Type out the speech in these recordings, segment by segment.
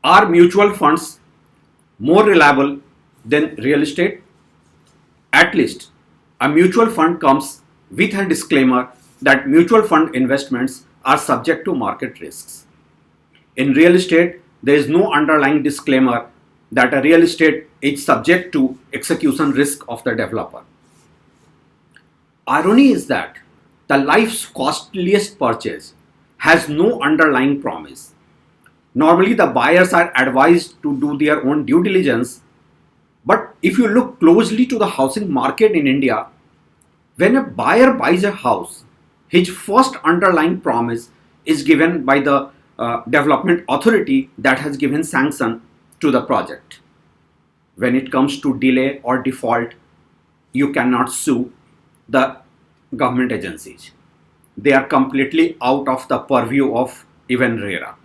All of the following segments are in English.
Are mutual funds more reliable than real estate? At least, a mutual fund comes with a disclaimer that mutual fund investments are subject to market risks. In real estate, there is no underlying disclaimer that a real estate is subject to execution risk of the developer. Irony is that the life's costliest purchase has no underlying promise. Normally, the buyers are advised to do their own due diligence, but if you look closely to the housing market in India, when a buyer buys a house, his first underlying promise is given by the development authority that has given sanction to the project. When it comes to delay or default, you cannot sue the government agencies. They are completely out of the purview of even RERA.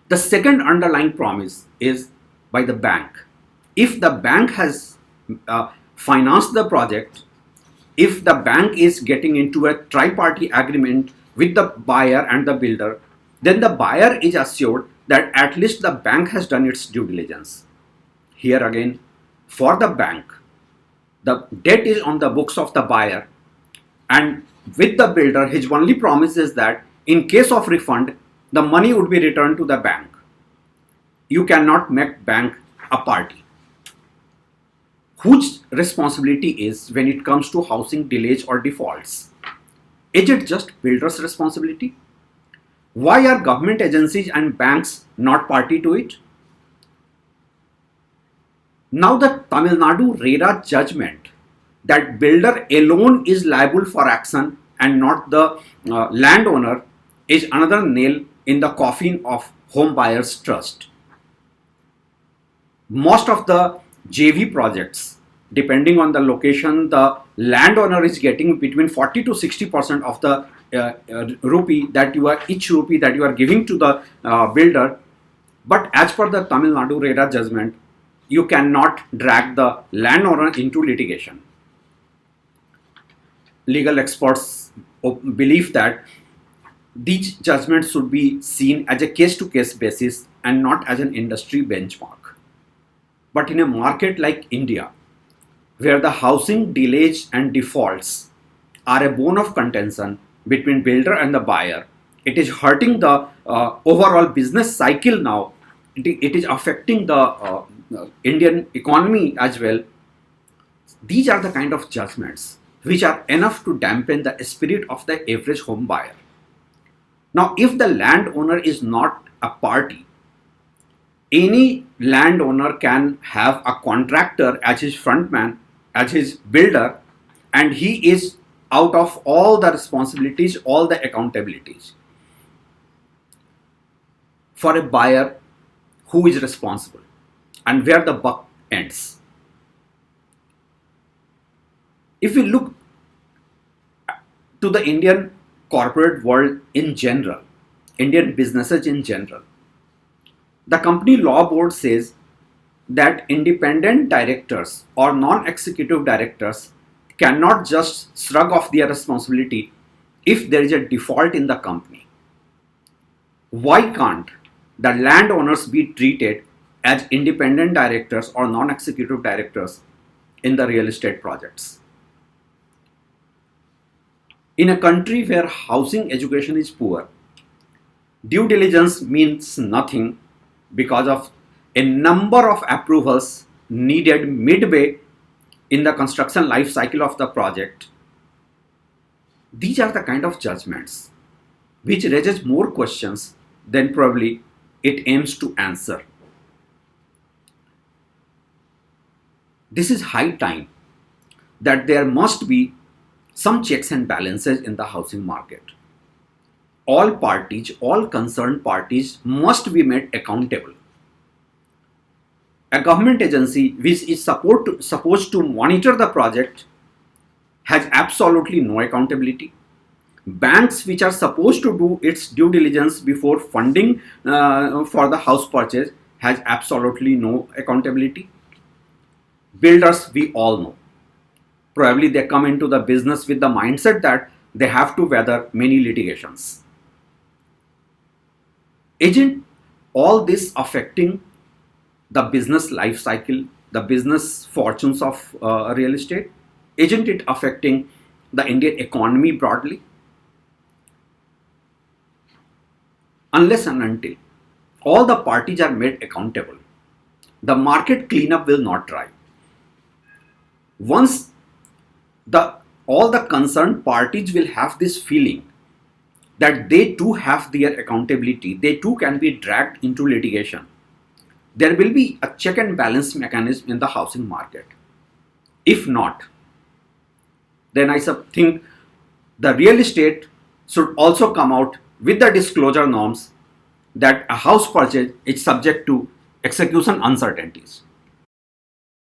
The second underlying promise is by the bank. If the bank has financed the project, if the bank is getting into a tri-party agreement with the buyer and the builder, then the buyer is assured that at least the bank has done its due diligence. Here again, for the bank, the debt is on the books of the buyer, and with the builder, his only promise is that in case of refund, the money would be returned to the bank. You cannot make bank a party. Whose responsibility is when it comes to housing delays or defaults? Is it just builder's responsibility? Why are government agencies and banks not party to it? Now the Tamil Nadu RERA judgment that builder alone is liable for action and not the landowner is another nail in the coffin of home buyers trust. Most of the JV projects, depending on the location, the landowner is getting between 40 to 60% of the each rupee that you are giving to the builder. But as per the Tamil Nadu RERA judgment, you cannot drag the landowner into litigation. Legal experts believe that these judgments should be seen as a case-to-case basis and not as an industry benchmark. But in a market like India, where the housing delays and defaults are a bone of contention between builder and the buyer, it is hurting the overall business cycle now. It is affecting the Indian economy as well. These are the kind of judgments which are enough to dampen the spirit of the average home buyer. Now, if the landowner is not a party, any landowner can have a contractor as his frontman, as his builder, and he is out of all the responsibilities, all the accountabilities. For a buyer, who is responsible and where the buck ends? If we look to the Indian corporate world in general, Indian businesses in general, the company law board says that independent directors or non-executive directors cannot just shrug off their responsibility if there is a default in the company. Why can't the landowners be treated as independent directors or non-executive directors in the real estate projects? In a country where housing education is poor, due diligence means nothing because of a number of approvals needed midway in the construction life cycle of the project. These are the kind of judgments which raises more questions than probably it aims to answer. This is high time that there must be some checks and balances in the housing market. All parties, all concerned parties must be made accountable. A government agency which is supposed to monitor the project has absolutely no accountability. Banks which are supposed to do its due diligence before funding for the house purchase has absolutely no accountability. Builders, we all know, probably they come into the business with the mindset that they have to weather many litigations. Isn't all this affecting the business life cycle, the business fortunes of real estate? Isn't it affecting the Indian economy broadly? Unless and until all the parties are made accountable, the market cleanup will not try. Once the all the concerned parties will have this feeling that they too have their accountability, they too can be dragged into litigation, there will be a check and balance mechanism in the housing market. If not, then I think the real estate should also come out with the disclosure norms that a house purchase is subject to execution uncertainties.